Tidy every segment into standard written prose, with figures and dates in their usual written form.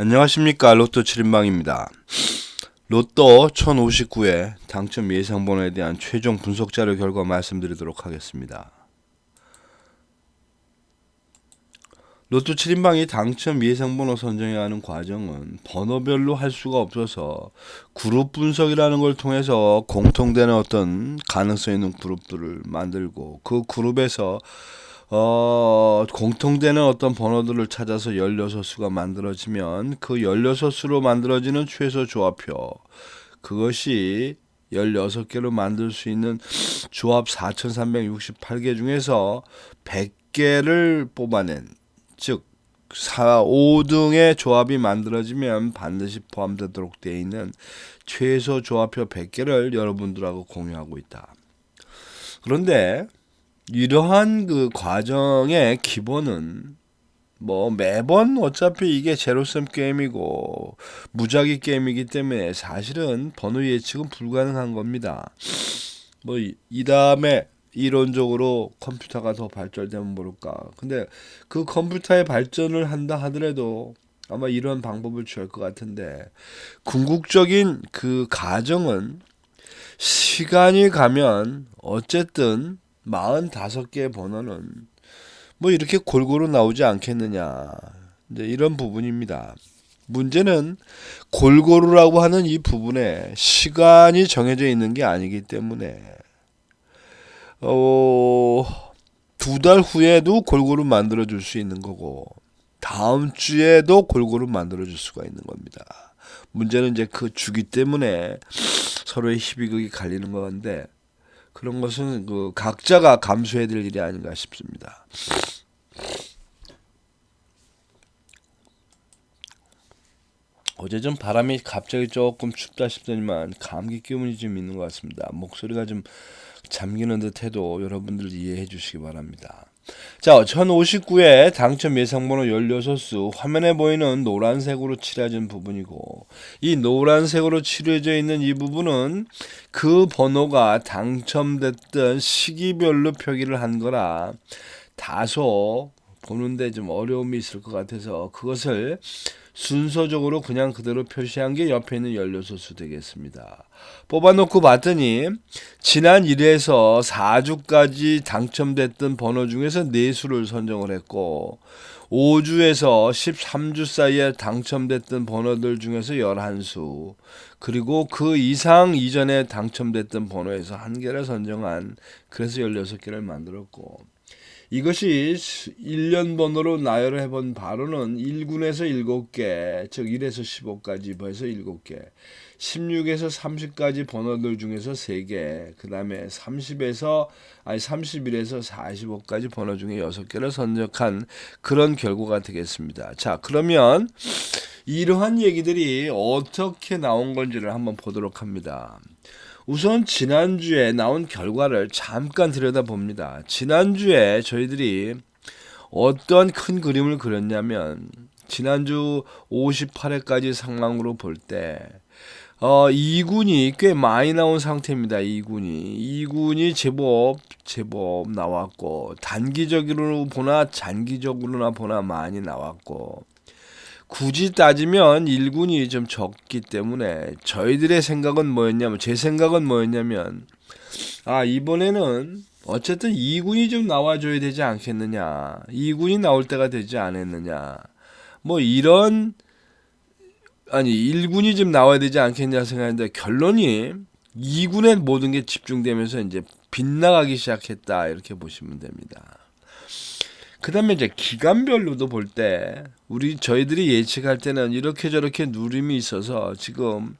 안녕하십니까. 로또 7인방입니다. 로또 1059의 당첨 예상번호에 대한 최종 분석 자료 결과 말씀드리도록 하겠습니다. 로또 7인방이 당첨 예상번호 선정해야 하는 과정은 번호별로 할 수가 없어서 그룹 분석이라는 걸 통해서 공통되는 어떤 가능성 있는 그룹들을 만들고 그 그룹에서 공통되는 어떤 번호들을 찾아서 16수가 만들어지면 그 16수로 만들어지는 최소 조합표, 그것이 16개로 만들 수 있는 조합 4368개 중에서 100개를 뽑아낸, 즉 5등의 조합이 만들어지면 반드시 포함되도록 되어 있는 최소 조합표 100개를 여러분들하고 공유하고 있다. 그런데 이러한 그 과정의 기본은 매번 어차피 이게 제로섬 게임이고 무작위 게임이기 때문에 사실은 번호 예측은 불가능한 겁니다. 이 다음에 이론적으로 컴퓨터가 더 발전되면 모를까. 근데 그 컴퓨터의 발전을 한다 하더라도 아마 이런 방법을 취할 것 같은데, 궁극적인 그 가정은 시간이 가면 어쨌든 45개의 번호는 이렇게 골고루 나오지 않겠느냐, 이제 이런 부분입니다. 문제는 골고루라고 하는 이 부분에 시간이 정해져 있는 게 아니기 때문에 2달 후에도 골고루 만들어 줄 수 있는 거고 다음 주에도 골고루 만들어 줄 수가 있는 겁니다. 문제는 이제 그 주기 때문에 서로의 희비극이 갈리는 건데, 그런 것은 그 각자가 감수해야 될 일이 아닌가 싶습니다. 어제 좀 바람이 갑자기 조금 춥다 싶더니만 감기 기운이 좀 있는 것 같습니다. 목소리가 좀 잠기는 듯해도 여러분들 이해해 주시기 바랍니다. 자, 1059의 당첨 예상번호 16수, 화면에 보이는 노란색으로 칠해진 부분이고, 이 노란색으로 칠해져 있는 이 부분은 그 번호가 당첨됐던 시기별로 표기를 한 거라 다소 보는데 좀 어려움이 있을 것 같아서 그것을 순서적으로 그냥 그대로 표시한 게 옆에 있는 16수 되겠습니다. 뽑아놓고 봤더니 지난 1회에서 4주까지 당첨됐던 번호 중에서 4수를 선정을 했고, 5주에서 13주 사이에 당첨됐던 번호들 중에서 11수, 그리고 그 이상 이전에 당첨됐던 번호에서 1개를 선정한, 그래서 16개를 만들었고, 이것이 1년 번호로 나열을 해본 바로는 1군에서 7개, 즉 1에서 15까지 번호에서 7개, 16에서 30까지 번호들 중에서 3개, 그 다음에 31에서 45까지 번호 중에 6개를 선정한 그런 결과가 되겠습니다. 자, 그러면 이러한 얘기들이 어떻게 나온 건지를 한번 보도록 합니다. 우선 지난주에 나온 결과를 잠깐 들여다봅니다. 지난주에 저희들이 어떤 큰 그림을 그렸냐면, 지난주 58회까지 상황으로 볼 때 2군이 꽤 많이 나온 상태입니다. 2군이 제법 나왔고, 단기적으로 보나 장기적으로나 보나 많이 나왔고, 굳이 따지면 1군이 좀 적기 때문에 저희들의 생각은 뭐였냐면, 제 생각은 뭐였냐면, 이번에는 어쨌든 2군이 좀 나와줘야 되지 않겠느냐, 2군이 나올 때가 되지 않았느냐, 이런, 1군이 좀 나와야 되지 않겠냐 생각했는데, 결론이 2군에 모든 게 집중되면서 이제 빗나가기 시작했다, 이렇게 보시면 됩니다. 그 다음에 이제 기간별로도 볼 때 저희들이 예측할 때는 이렇게 저렇게 누림이 있어서 지금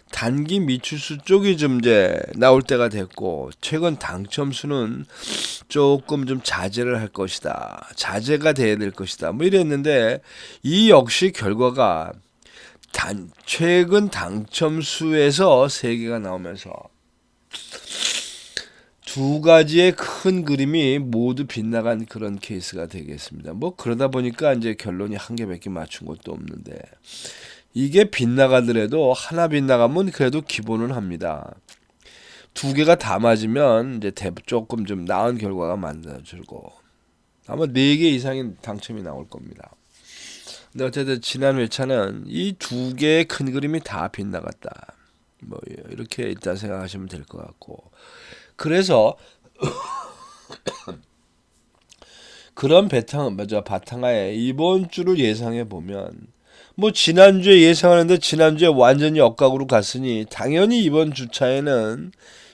단기 미추수 쪽이 좀 이제 나올 때가 됐고, 최근 당첨수는 조금 좀 자제를 할 것이다, 자제가 돼야 될 것이다, 이랬는데, 이 역시 결과가 최근 당첨수에서 3개가 나오면서 두 가지의 큰 그림이 모두 빗나간 그런 케이스가 되겠습니다. 그러다 보니까 이제 결론이 한 개밖에 맞춘 것도 없는데, 이게 빗나가더라도 하나 빗나가면 그래도 기본은 합니다. 2개가 다 맞으면 이제 조금 좀 나은 결과가 만들어지고, 아마 4개 이상의 당첨이 나올 겁니다. 근데 어쨌든 지난 회차는 이 두 개의 큰 그림이 다 빗나갔다. 뭐 이렇게 일단 생각하시면 될 것 같고, 그래서 그런 바탕하에 이번 주를 예상해 보면, 뭐 지난주에 예상하는데 지난주에 완전히 역각으로 갔으니 당연히 이번 주차에는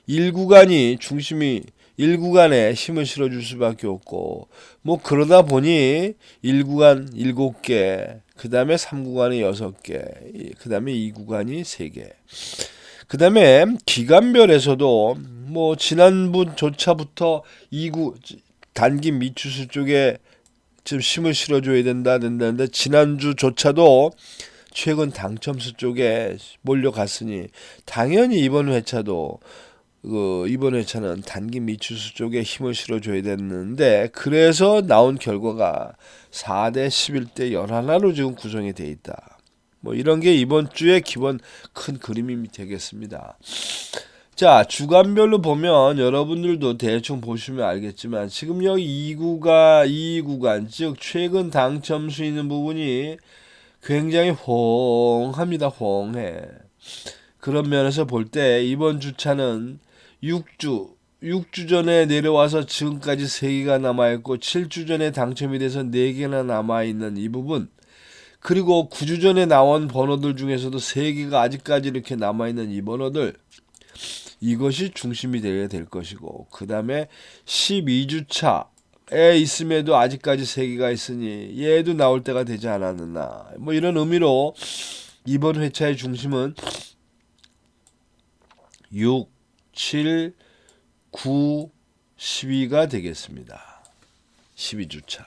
1구간이 중심이 1구간에 힘을 실어줄 수밖에 없고, 뭐 그러다 보니 1구간 7개, 그 다음에 3구간이 6개, 그 다음에 2구간이 3개, 그 다음에 기간별에서도 뭐 지난주조차부터 2구 단기 미추수 쪽에 지금 힘을 실어줘야 된다는데 지난주조차도 최근 당첨수 쪽에 몰려갔으니 당연히 이번 회차는 단기 미추수 쪽에 힘을 실어줘야 됐는데, 그래서 나온 결과가 4대 11대 11로 지금 구성이 돼 있다. 뭐 이런 게 이번 주의 기본 큰 그림이 되겠습니다. 자, 주간별로 보면 여러분들도 대충 보시면 알겠지만 지금 여기 이 구간 즉 최근 당첨수 있는 부분이 굉장히 홍합니다. 홍해. 그런 면에서 볼 때 이번 주차는 6주 전에 내려와서 지금까지 3개가 남아있고 7주 전에 당첨이 돼서 4개나 남아있는 이 부분, 그리고 9주 전에 나온 번호들 중에서도 3개가 아직까지 이렇게 남아있는 이 번호들, 이것이 중심이 되어야 될 것이고, 그 다음에 12주차에 있음에도 아직까지 3개가 있으니 얘도 나올 때가 되지 않았느냐, 뭐 이런 의미로 이번 회차의 중심은 6, 7, 9, 12가 되겠습니다. 12주차.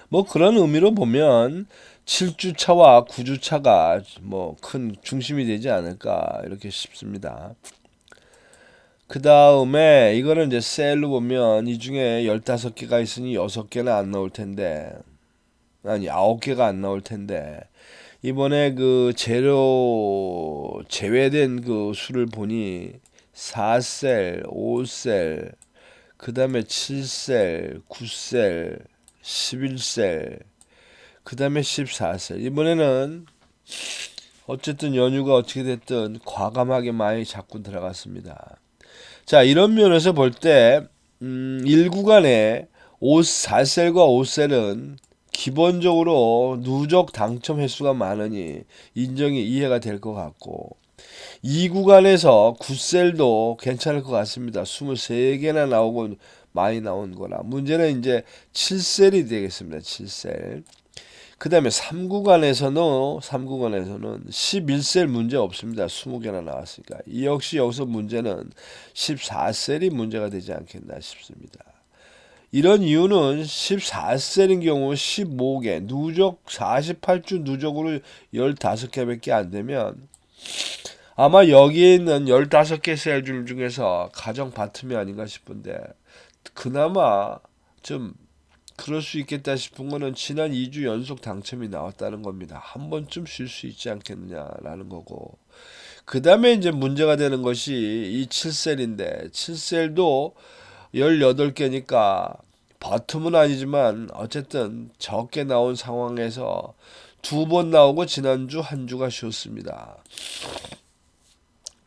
뭐 그런 의미로 보면 7주차와 9주차가 뭐 큰 중심이 되지 않을까 이렇게 싶습니다. 그 다음에 이거는 이제 셀로 보면 이 중에 15개가 있으니 6개는 안 나올 텐데, 아니 9개가 안 나올 텐데, 이번에 그 재료 제외된 그 수를 보니 4셀, 5셀, 그 다음에 7셀, 9셀, 11셀, 그 다음에 14셀. 이번에는 어쨌든 연휴가 어떻게 됐든 과감하게 많이 자꾸 들어갔습니다. 자, 이런 면에서 볼 때 1구간에 4셀과 5셀은 기본적으로 누적 당첨 횟수가 많으니 이해가 될 것 같고, 2구간에서 9셀도 괜찮을 것 같습니다. 23개나 나오고 많이 나온 거라. 문제는 이제 7셀이 되겠습니다. 7셀. 그 다음에 3구간에서는 11셀 문제 없습니다. 20개나 나왔으니까. 이 역시 여기서 문제는 14셀이 문제가 되지 않겠나 싶습니다. 이런 이유는 14셀인 경우 15개, 누적 48주 누적으로 15개밖에 안 되면 아마 여기에 있는 15개 셀줄 중에서 가장 바텀이 아닌가 싶은데, 그나마 좀 그럴 수 있겠다 싶은 거는 지난 2주 연속 당첨이 나왔다는 겁니다. 한 번쯤 쉴 수 있지 않겠느냐라는 거고, 그 다음에 이제 문제가 되는 것이 이 7셀인데 7셀도 18개니까 버텀은 아니지만 어쨌든 적게 나온 상황에서 2번 나오고 지난주 한 주가 쉬었습니다.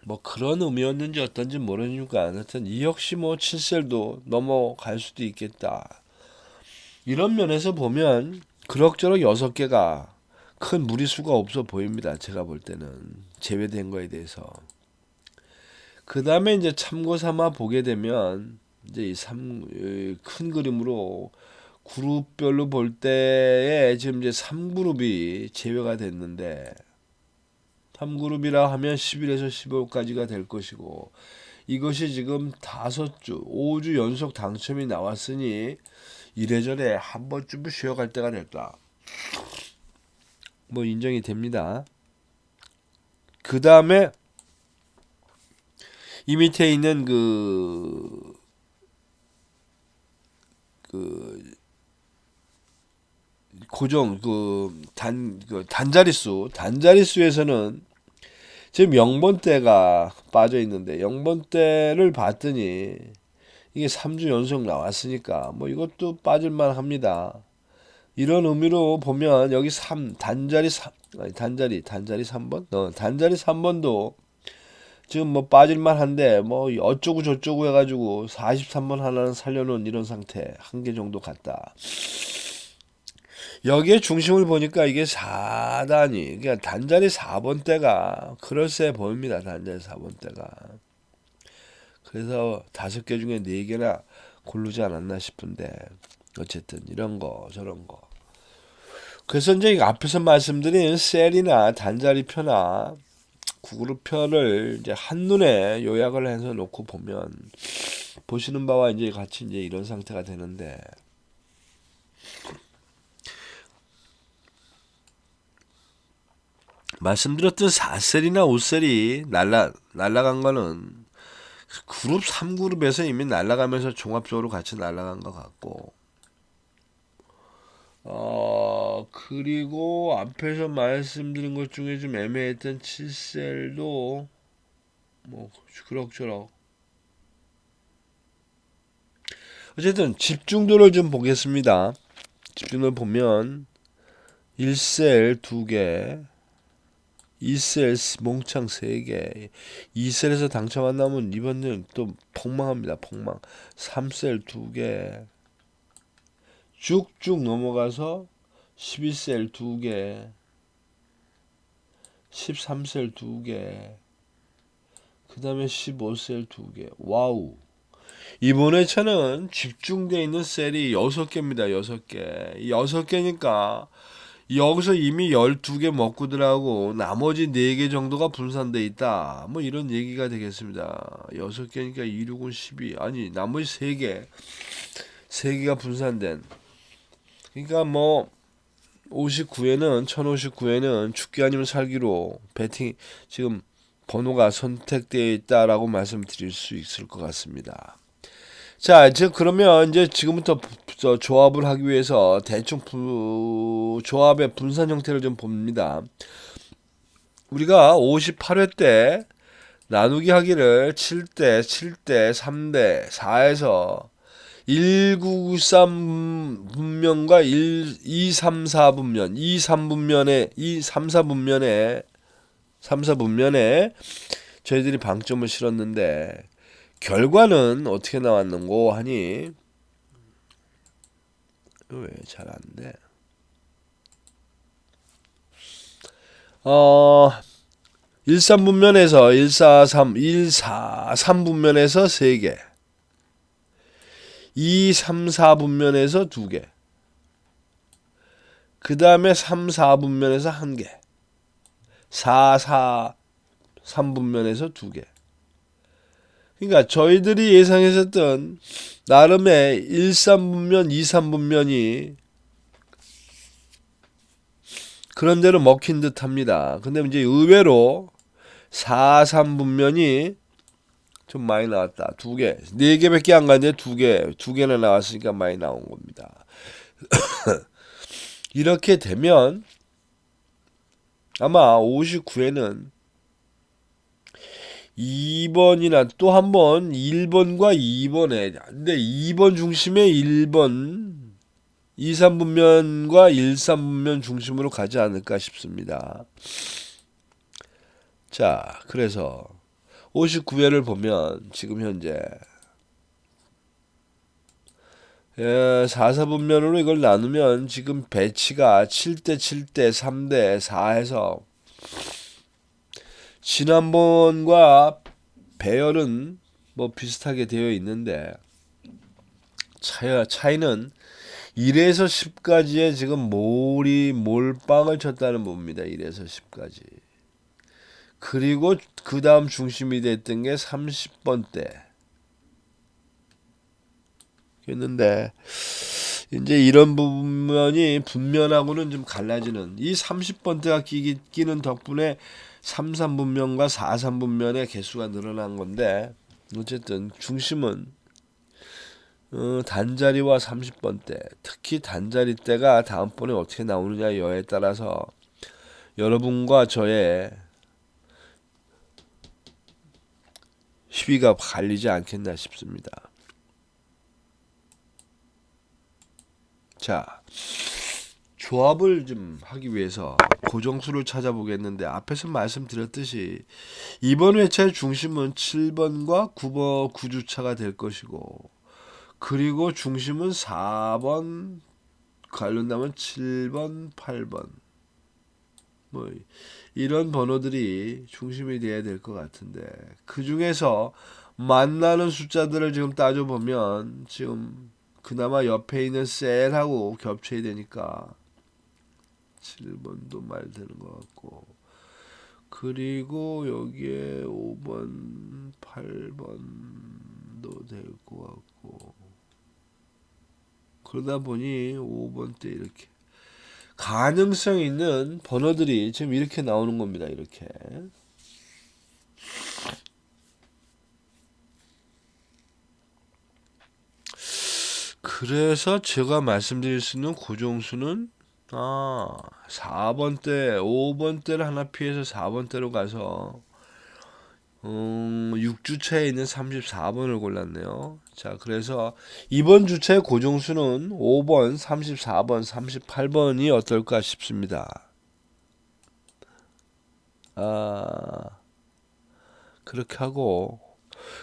뭐 그런 의미였는지 어떤지 모르니까 하여튼 이 역시 뭐 7셀도 넘어갈 수도 있겠다. 이런 면에서 보면 그럭저럭 6개가 큰 무리수가 없어 보입니다. 제가 볼 때는 제외된 거에 대해서. 그 다음에 이제 참고 삼아 보게 되면 이제 큰 그림으로 그룹별로 볼 때에 지금 이제 3그룹이 제외가 됐는데, 3그룹이라 하면 11에서 15까지가 될 것이고, 이것이 지금 5주 연속 당첨이 나왔으니 이래저래 한 번쯤은 쉬어갈 때가 될까, 뭐 인정이 됩니다. 그 다음에 이 밑에 있는 그 고정 단자릿수에서는 지금 0번대가 빠져 있는데, 0번대를 봤더니 이게 3주 연속 나왔으니까 뭐 이것도 빠질만 합니다. 이런 의미로 보면 여기 3 단자리 3 아니 단자리 3번 단자리 3번도 지금 뭐 빠질만 한데 뭐 어쩌고 저쩌고 해가지고 43번 하나는 살려놓은 이런 상태 한 개 정도 같다. 여기에 중심을 보니까 이게 4단위 그러니까 단자리 4번대가 그럴싸해 보입니다. 단자리 4번대가 그래서 5개 중에 4개나 고르지 않았나 싶은데 어쨌든 이런 거 저런 거 그래서 이제 앞에서 말씀드린 셀이나 단자리표나 구그룹표를 이제 한눈에 요약을 해서 놓고 보면 보시는 바와 이제 같이 이제 이런 상태가 되는데 말씀드렸던 4셀이나 5셀이 날라간 거는 그룹 3그룹에서 이미 날라가면서 종합적으로 같이 날라간 것 같고 그리고 앞에서 말씀드린 것 중에 좀 애매했던 7셀도 뭐 그럭저럭 어쨌든 집중도를 좀 보겠습니다. 집중도를 보면 1셀 2개 2셀 몽창 3개 2셀에서 당첨 안 나오면 이번엔 또 폭망합니다. 폭망 3셀 2개 쭉쭉 넘어가서 12셀 2개 13셀 2개 그 다음에 15셀 2개 와우 이번에 차는 집중되어 있는 셀이 6개입니다. 6개 6개니까 여기서 이미 12개 먹고들하고 나머지 4개 정도가 분산돼 있다. 뭐 이런 얘기가 되겠습니다. 6개니까 2, 6은 12. 아니 나머지 3개가 분산된. 그러니까 뭐 1059에는 죽기 아니면 살기로 배팅 지금 번호가 선택되어 있다라고 말씀드릴 수 있을 것 같습니다. 자, 이제 그러면 이제 지금부터 조합을 하기 위해서 대충 조합의 분산 형태를 좀 봅니다. 우리가 58회 때 나누기 하기를 7대, 7대, 3대, 4에서 1993 분면과 234 분면, 23분면에 234 분면에 34분면에 저희들이 방점을 실었는데 결과는 어떻게 나왔는고 하니 왜 잘 안 돼? 13분면에서 143분면에서 3개 234분면에서 2개 그 다음에 3,4분면에서 1개 4,4,3분면에서 2개 그러니까 저희들이 예상했었던 나름의 1,3분면, 2,3분면이 그런 대로 먹힌 듯 합니다. 근데 이제 의외로 4,3분면이 좀 많이 나왔다. 2개. 4개밖에 안 갔는데 2개나 나왔으니까 많이 나온 겁니다. 이렇게 되면 아마 59회는 2번이나 또 한 번 1번과 2번에 근데 2번 중심의 1번 2, 3분면과 1, 3분면 중심으로 가지 않을까 싶습니다. 자, 그래서 59회를 보면 지금 현재 4, 4분면으로 이걸 나누면 지금 배치가 7대 7대 3대 4해서 지난번과 배열은 뭐 비슷하게 되어 있는데 차이는 1에서 10까지의 지금 몰빵을 쳤다는 겁니다. 1에서 10까지. 그리고 그 다음 중심이 됐던 게 30번대 였는데 이제 이런 부분이 분면하고는 좀 갈라지는 이 30번대가 끼는 덕분에 33분면과 43분면의 개수가 늘어난 건데 어쨌든 중심은 단자리와 30번대 특히 단자리 대가 다음번에 어떻게 나오느냐 여에 따라서 여러분과 저의 시비가 갈리지 않겠나 싶습니다. 자, 조합을 좀 하기 위해서 고정수를 찾아보겠는데, 앞에서 말씀드렸듯이 이번 회차의 중심은 7번과 9번 9주차가 될 것이고, 그리고 중심은 4번 관련되면 7번 8번 뭐 이런 번호들이 중심이 돼야 될 것 같은데, 그 중에서 만나는 숫자들을 지금 따져보면 지금 그나마 옆에 있는 셀하고 겹쳐야 되니까 7번도 말 되는 것 같고, 그리고 여기에 5번 8번도 될 것 같고, 그러다 보니 5번 때 이렇게 가능성 있는 번호들이 지금 이렇게 나오는 겁니다. 이렇게. 그래서 제가 말씀드릴 수 있는 고정수는 4번대, 5번대를 하나 피해서 4번대로 가서 6주차에 있는 34번을 골랐네요. 자, 그래서 이번 주차의 고정수는 5번, 34번, 38번이 어떨까 싶습니다. 그렇게 하고,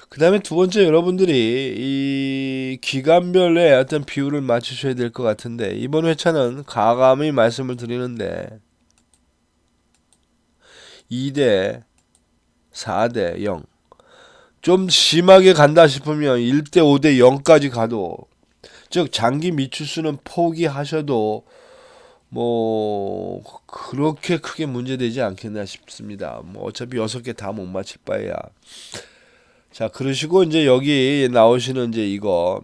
그 다음에 두 번째, 여러분들이 이 기간별의 어떤 비율을 맞추셔야 될 것 같은데, 이번 회차는 가감히 말씀을 드리는데 2대 4대 0, 좀 심하게 간다 싶으면 1대 5대 0까지 가도, 즉 장기 미추수는 포기하셔도 뭐 그렇게 크게 문제되지 않겠나 싶습니다. 뭐 어차피 6개 다 못 맞힐 바에야. 자, 그러시고 이제 여기 나오시는 이제 이거,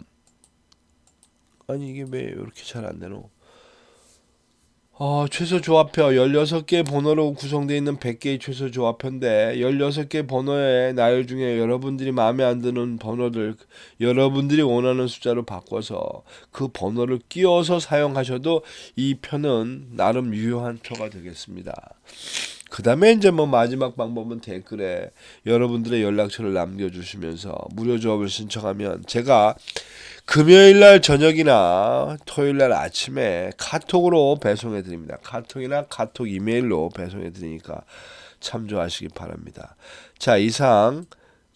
아니 이게 왜 이렇게 잘 안 되노? 최소 조합표 16개 번호로 구성되어 있는 100개의 최소 조합표인데, 16개 번호의 나열 중에 여러분들이 마음에 안 드는 번호들, 여러분들이 원하는 숫자로 바꿔서 그 번호를 끼워서 사용하셔도 이 표는 나름 유효한 표가 되겠습니다. 그 다음에 이제 뭐 마지막 방법은 댓글에 여러분들의 연락처를 남겨주시면서 무료 조합을 신청하면 제가 금요일날 저녁이나 토요일날 아침에 카톡으로 배송해 드립니다. 카톡이나 카톡 이메일로 배송해 드리니까 참조하시기 바랍니다. 자, 이상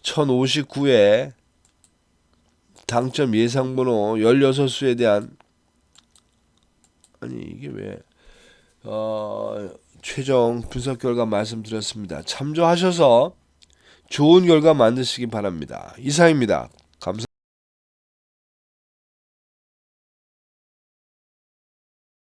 1059회 당첨 예상번호 16수에 대한, 아니 이게 왜 최종 분석 결과 말씀드렸습니다. 참조하셔서 좋은 결과 만드시기 바랍니다. 이상입니다. 감사합니다.